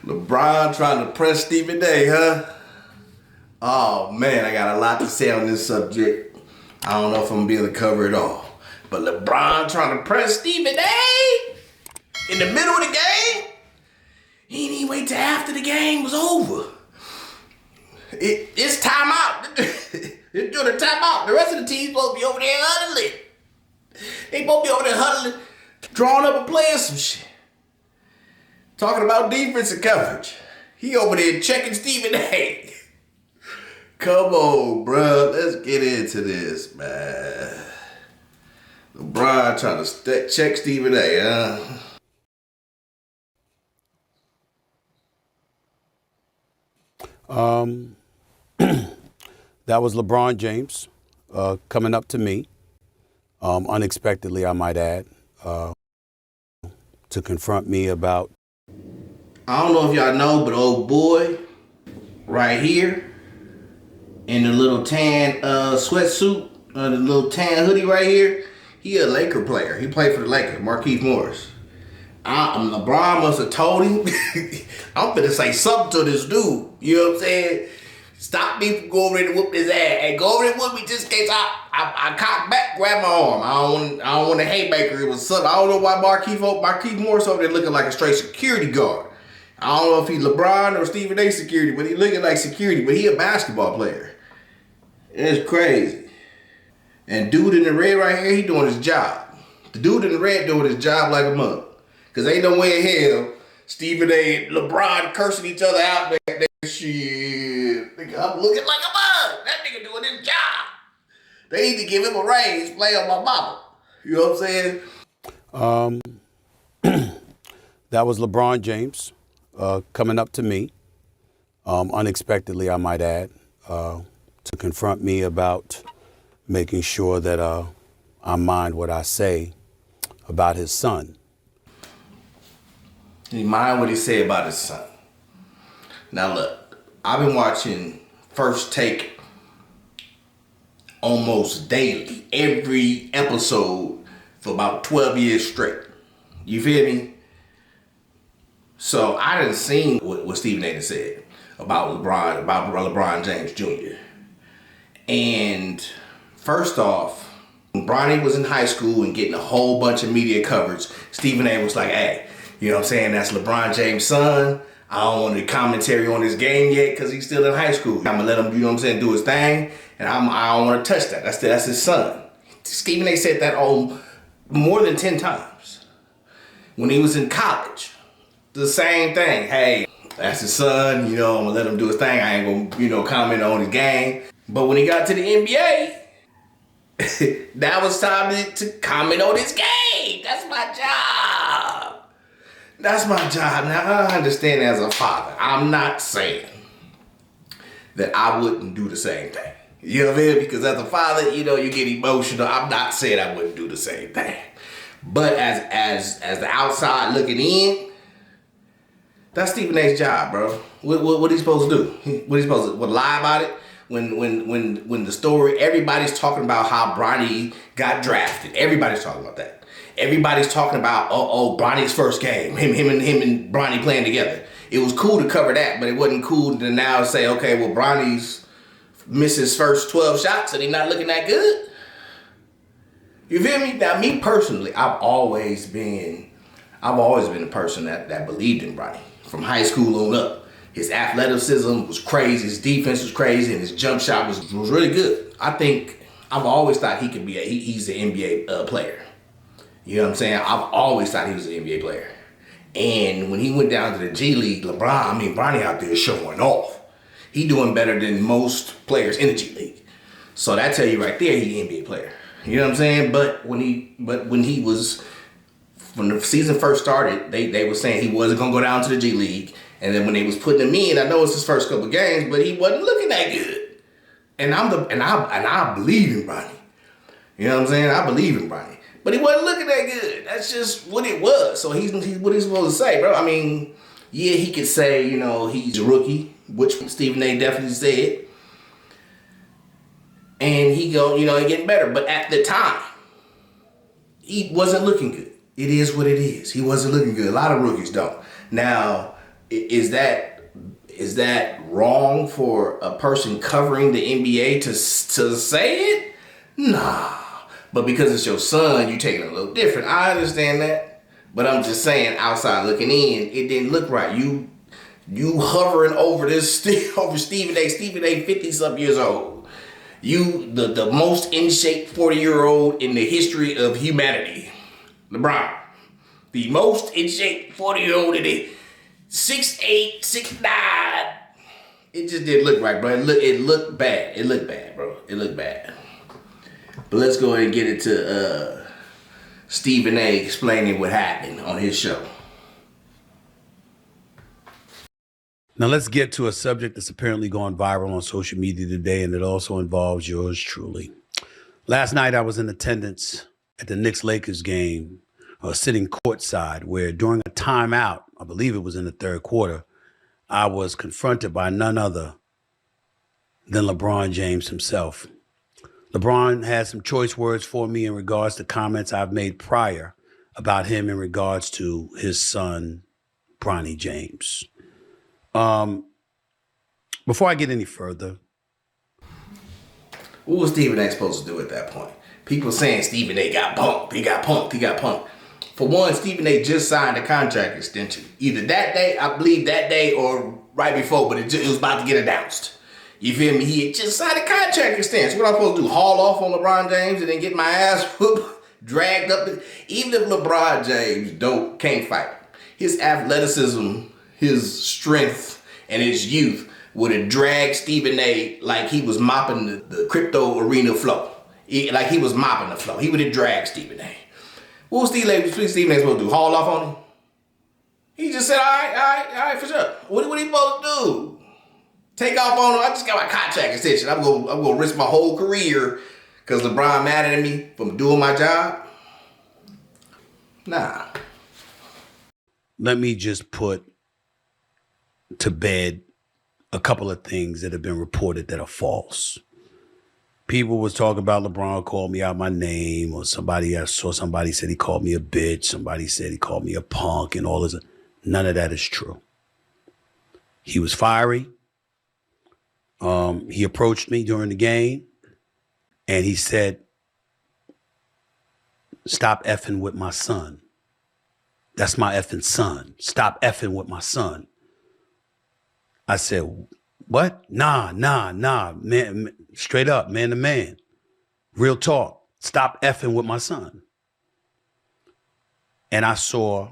LeBron trying to press Stephen A, huh? Oh man, I got a lot to say on this subject. I don't know if I'm gonna be able to cover it all. But LeBron trying to press Stephen A in the middle of the game? He didn't even wait till after the game was over. It's timeout. It's doing a timeout. The rest of the team's supposed to be over there huddling. They supposed to be over there huddling, drawing up and playing some shit. Talking about defense and coverage. He over there checking Stephen A. Come on, bro. Let's get into this, man. LeBron trying to check Stephen A, huh? That was LeBron James coming up to me, unexpectedly, I might add, to confront me about. I don't know if y'all know, but old boy right here in the little tan sweatsuit, the little tan hoodie right here, he a Laker player. He played for the Lakers, Markieff Morris. LeBron must have told him, I'm finna say something to this dude. You know what I'm saying? Stop me from going over there to whoop his ass. Hey, go over there with me just in case I cock back, grab my arm. I don't want a haymaker. It was something. I don't know why Markieff Morris over there looking like a straight security guard. I don't know if he's LeBron or Stephen A. security, but he looking like security, but he a basketball player. It's crazy. And dude in the red right here, he doing his job. The dude in the red doing his job like a mug. Because ain't no way in hell Stephen A. and LeBron cursing each other out back there. Shit. Nigga, I'm looking like a mug. That nigga doing his job. They need to give him a raise, play on my mama. You know what I'm saying? That was LeBron James coming up to me, unexpectedly, I might add, to confront me about making sure that I mind what I say about his son. He mind what he said about his son. Now look, I've been watching First Take almost daily, every episode for about 12 years straight. You feel me? So I done seen what Stephen A. said about LeBron James Jr. And first off, when Bronny was in high school and getting a whole bunch of media coverage, Stephen A. was like, hey, you know what I'm saying? That's LeBron James' son. I don't want any commentary on his game yet because he's still in high school. I'm going to let him, you know what I'm saying, do his thing. And I don't want to touch that. That's his son. Stephen A. said that more than 10 times. When he was in college, the same thing. Hey, that's his son. You know, I'm going to let him do his thing. I ain't going to, comment on his game. But when he got to the NBA, that was time to comment on his game. That's my job. That's my job. Now, I understand as a father, I'm not saying that I wouldn't do the same thing. You know what I mean? Because as a father, you get emotional. I'm not saying I wouldn't do the same thing. But as the outside looking in, that's Stephen A's job, bro. What he supposed to do? What he supposed to lie about it? When the story, everybody's talking about how Bronny got drafted. Everybody's talking about that. Everybody's talking about Bronny's first game, him and Bronny playing together. It was cool to cover that, but it wasn't cool to now say, okay, well, Bronny's missed his first 12 shots and he's not looking that good. You feel me? Now, me personally, I've always been a person that believed in Bronny from high school on up. His athleticism was crazy, his defense was crazy, and his jump shot was really good. I've always thought he could be he's an NBA player. You know what I'm saying? I've always thought he was an NBA player. And when he went down to the G League, Bronny out there showing off. He doing better than most players in the G League. So that tell you right there, he's an NBA player. You know what I'm saying? But when the season first started, they were saying he wasn't gonna go down to the G League. And then when they was putting him in, I know it's his first couple games, but he wasn't looking that good. And I believe in Bronny. You know what I'm saying? I believe in Bronny. But he wasn't looking that good. That's just what it was. So he's what he's supposed to say, bro. Yeah, he could say, he's a rookie, which Stephen A. definitely said. And he getting better. But at the time, he wasn't looking good. It is what it is. He wasn't looking good. A lot of rookies don't. Now, is that wrong for a person covering the NBA to say it? Nah. But because it's your son, you take it a little different. I understand that. But I'm just saying, outside looking in, it didn't look right. You hovering over over Stephen A. Stephen A. 50-something years old. You the most in shape 40-year-old in the history of humanity. LeBron. The most in shape 40-year-old in the 6'8", 6'9". It just didn't look right, bro. It looked bad. It looked bad, bro. It looked bad. But let's go ahead and get into Stephen A. explaining what happened on his show. Now let's get to a subject that's apparently gone viral on social media today, and it also involves yours truly. Last night I was in attendance at the Knicks-Lakers game, sitting courtside, where during a timeout, I believe it was in the third quarter, I was confronted by none other than LeBron James himself. LeBron had some choice words for me in regards to comments I've made prior about him in regards to his son, Bronny James. Before I get any further, what was Stephen A. supposed to do at that point? People saying Stephen A. got punked. He got punked. For one, Stephen A. just signed a contract extension. Either that day, I believe that day, or right before, but it was about to get announced. You feel me? He had just signed a contract extension. What am I supposed to do? Haul off on LeBron James and then get my ass whooped, dragged up? Even if LeBron James can't fight, his athleticism, his strength, and his youth would have dragged Stephen A. like he was mopping the crypto arena floor. Like he was mopping the floor. He would have dragged Stephen A. What was Stephen A. supposed to do? Haul off on him? He just said, all right, for sure. What he supposed to do? Take off on him? I just got my contract extension. I'm gonna risk my whole career because LeBron mad at me from doing my job? Nah. Let me just put to bed a couple of things that have been reported that are false. People was talking about LeBron called me out my name, or somebody said he called me a bitch. Somebody said he called me a punk and all this. None of that is true. He was fiery. He approached me during the game and he said, "Stop effing with my son. That's my effing son. Stop effing with my son." I said, "What? Nah, man, straight up, man to man. Real talk. Stop effing with my son." And I saw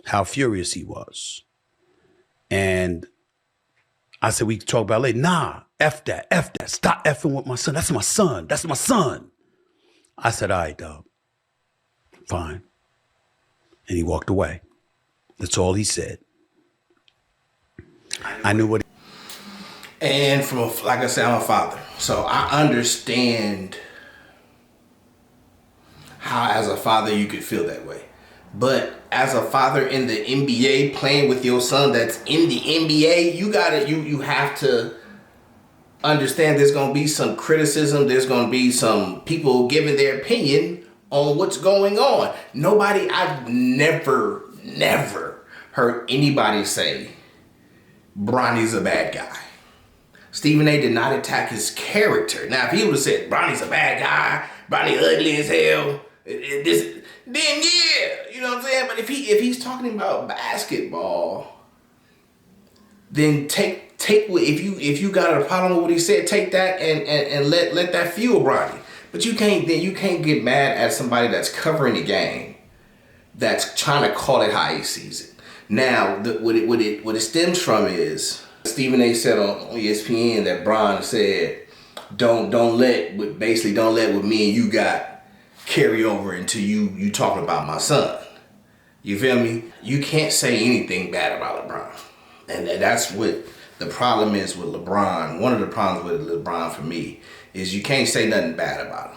how furious he was. And I said, "We can talk about it later." "Nah, F that. Stop effing with my son. That's my son. I said, "All right, dog. Fine." And he walked away. That's all he said. I knew what And like I said, I'm a father. So I understand how as a father you could feel that way. But as a father in the NBA playing with your son that's in the NBA, you have to understand there's going to be some criticism. There's going to be some people giving their opinion on what's going on. I've never heard anybody say Bronny's a bad guy. Stephen A. did not attack his character. Now, if he would have said Bronny's a bad guy, Bronny ugly as hell, then yeah, you know what I'm saying? But if he's talking about basketball, then take if you got a problem with what he said, take that and let that fuel Bronny. But you can't get mad at somebody that's covering the game, that's trying to call it how he sees it. Now, what it stems from is Stephen A. said on ESPN that Bron said, don't let what me and you got carry over into you talking about my son. You feel me? You can't say anything bad about LeBron. And that's what the problem is with LeBron. One of the problems with LeBron for me is you can't say nothing bad about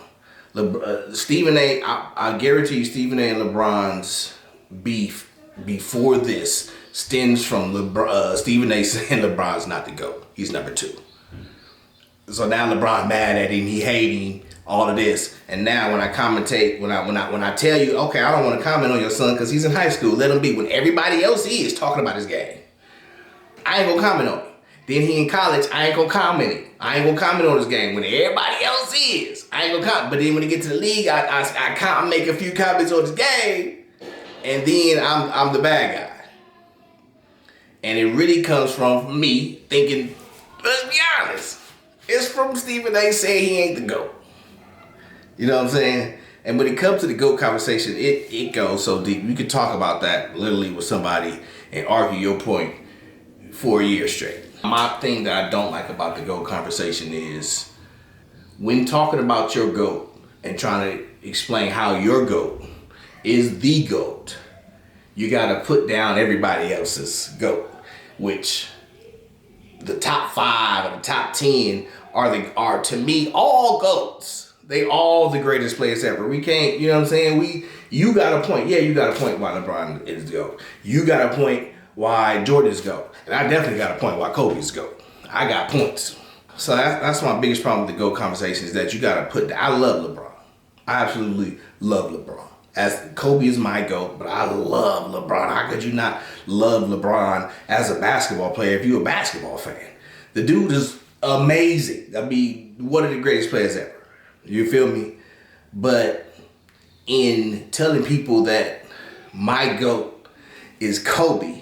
him. Stephen A., I guarantee you Stephen A. and LeBron's beef before this stems from Stephen A. saying LeBron's not the GOAT. He's number 2. So now LeBron mad at him, he hate him, all of this. And now when I commentate, when I tell you, okay, I don't want to comment on your son because he's in high school, let him be. When everybody else is talking about his game. I ain't gonna comment on it. Then he in college, I ain't gonna comment it. I ain't gonna comment on his game when everybody else is. I ain't gonna comment. But then when he get to the league, I make a few comments on his game, and then I'm the bad guy. And it really comes from me thinking, let's be honest, it's from Stephen A. saying he ain't the GOAT. You know what I'm saying? And when it comes to the GOAT conversation, it goes so deep. You could talk about that literally with somebody and argue your point for a year straight. My thing that I don't like about the GOAT conversation is when talking about your GOAT and trying to explain how your GOAT is the GOAT, you got to put down everybody else's GOAT, which the top 5 or the top 10 are to me all GOATs. They all the greatest players ever. We can't, you know what I'm saying? You got a point. Yeah, you got a point why LeBron is the GOAT. You got a point why Jordan is GOAT. And I definitely got a point why Kobe is GOAT. I got points. So that's my biggest problem with the GOAT conversation is that you got to put, I love LeBron. I absolutely love LeBron. As Kobe is my GOAT, but I love LeBron. How could you not love LeBron as a basketball player if you're a basketball fan? The dude is amazing. I mean, one of the greatest players ever. You feel me? But in telling people that my GOAT is Kobe,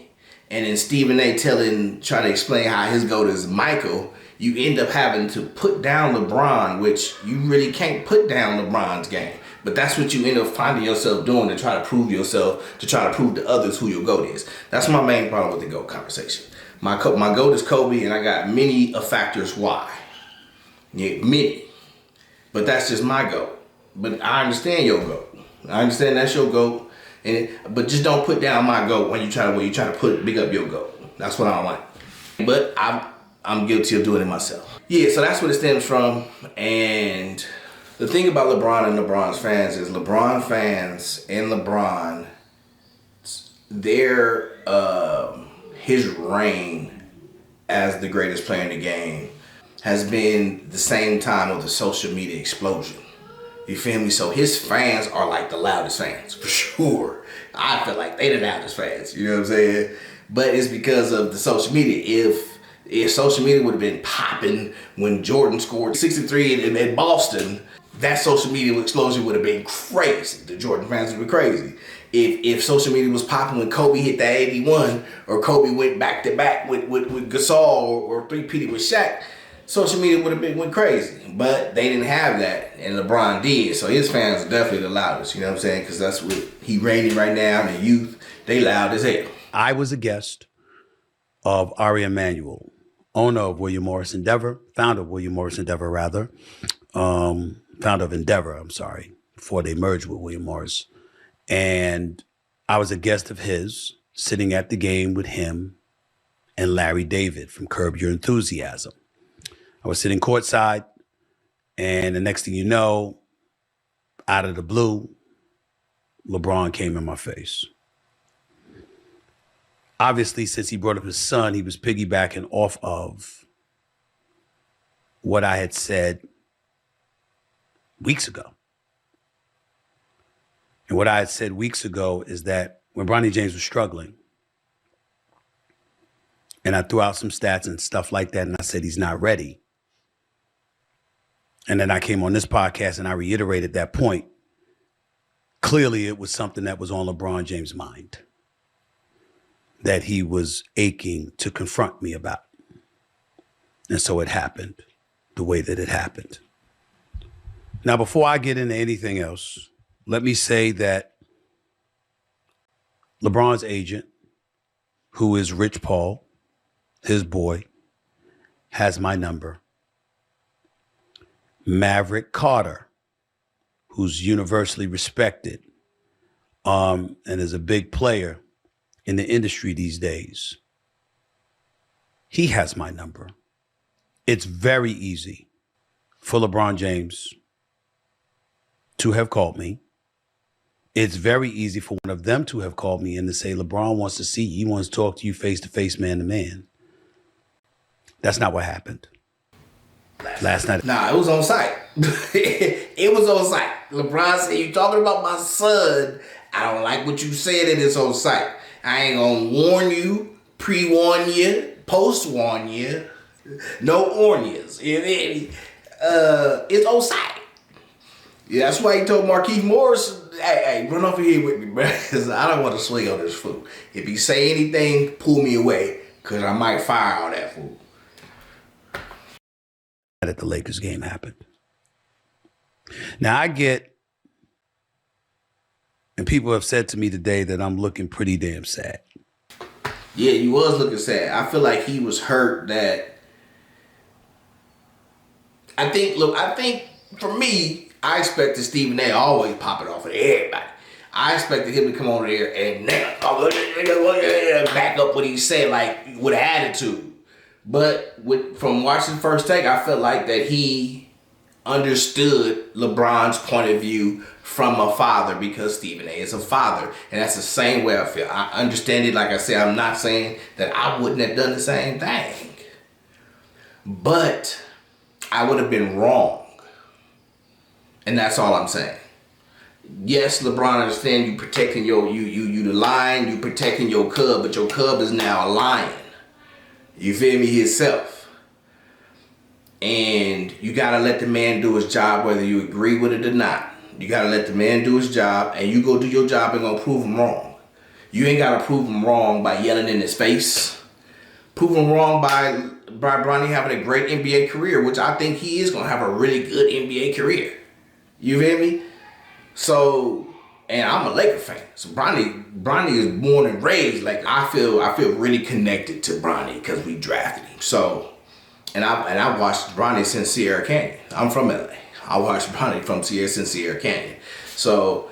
and then Stephen A. trying to explain how his GOAT is Michael, you end up having to put down LeBron, which you really can't put down LeBron's game. But that's what you end up finding yourself doing to try to prove yourself, to try to prove to others who your GOAT is. That's my main problem with the GOAT conversation. My GOAT is Kobe, and I got many factors why. Yeah, many. But that's just my GOAT. But I understand your GOAT. I understand that's your GOAT. But just don't put down my GOAT when you try to big up your GOAT. That's what I don't like. But I'm guilty of doing it myself. Yeah, so that's what it stems from. And the thing about LeBron and LeBron's fans is LeBron fans and LeBron, his reign as the greatest player in the game has been the same time of the social media explosion. You feel me? So his fans are like the loudest fans, for sure. I feel like they the loudest fans, you know what I'm saying? But it's because of the social media. If social media would have been popping when Jordan scored 63 in Boston, that social media explosion would have been crazy. The Jordan fans would be crazy. If social media was popping when Kobe hit that 81, or Kobe went back to back with Gasol or three-peated with Shaq, social media would have went crazy. But they didn't have that, and LeBron did. So his fans are definitely the loudest, you know what I'm saying? Because that's what he reigning right now, and the youth, they loud as hell. I was a guest of Ari Emanuel, owner of William Morris Endeavor, founder of William Morris Endeavor, rather. Founder of Endeavor, I'm sorry, before they merged with William Morris. And I was a guest of his, sitting at the game with him and Larry David from Curb Your Enthusiasm. I was sitting courtside, and the next thing you know, out of the blue, LeBron came in my face. Obviously, since he brought up his son, he was piggybacking off of what I had said weeks ago. And what I had said weeks ago is that when Bronny James was struggling, and I threw out some stats and stuff like that, and I said he's not ready. And then I came on this podcast and I reiterated that point. Clearly, it was something that was on LeBron James' mind that he was aching to confront me about. And so it happened the way that it happened. Now, before I get into anything else, let me say that LeBron's agent, who is Rich Paul, his boy, has my number. Maverick Carter, who's universally respected and is a big player in the industry these days, he has my number. It's very easy for LeBron James to have called me. It's very easy for one of them to have called me and to say, LeBron wants to see you. He wants to talk to you face to face, man to man. That's not what happened last night. Nah, it was on site. It was on site. LeBron said, you talking about my son. I don't like what you said, and it's on site. I ain't gonna warn you, pre-warn you, post 1 year, no Ornias. It's Osai. Yeah, that's why he told Marquise Morris, hey, run over here with me, bro, because I don't want to swing on this fool. If you say anything, pull me away, because I might fire on that fool. That the Lakers game happened. Now I get, and people have said to me today that I'm looking pretty damn sad. Yeah, you was looking sad. I feel like he was hurt that, I think for me, I expected Stephen A. always popping off of everybody. I expected him to come on there and back up what he said, like with attitude. But from watching First Take, I felt like that he understood LeBron's point of view from a father, because Stephen A. is a father. And that's the same way I feel. I understand it. Like I said, I'm not saying that I wouldn't have done the same thing. But I would have been wrong. And that's all I'm saying. Yes, LeBron, I understand you protecting you the lion, you protecting your cub, but your cub is now a lion. You feel me? Himself. And you gotta let the man do his job, whether you agree with it or not. You gotta let the man do his job, and you go do your job and gonna prove him wrong. You ain't gotta prove him wrong by yelling in his face. Prove him wrong by Bronny having a great NBA career, which I think he is gonna have a really good NBA career. You feel me? So, and I'm a Laker fan. So Bronny is born and raised. Like I feel really connected to Bronny because we drafted him. So, and I watched Bronny since Sierra Canyon. I'm from LA. I watched Bronny since Sierra Canyon. So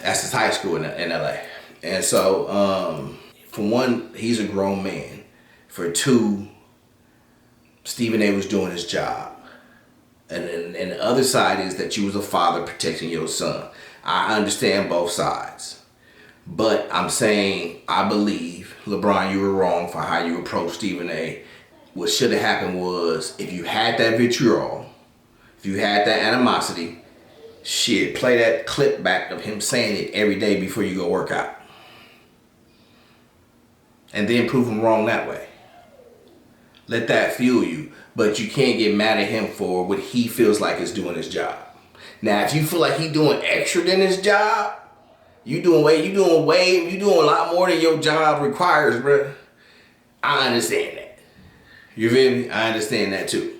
that's his high school in LA. And so, for one, he's a grown man. For two, Stephen A. was doing his job. And the other side is that you was a father protecting your son. I understand both sides. But I'm saying, I believe, LeBron, you were wrong for how you approached Stephen A. What should have happened was, if you had that vitriol, if you had that animosity, shit, play that clip back of him saying it every day before you go work out. And then prove him wrong that way. Let that fuel you. But you can't get mad at him for what he feels like is doing his job. Now, if you feel like he's doing extra than his job, you doing a lot more than your job requires, bro. I understand that. You feel me? I understand that too.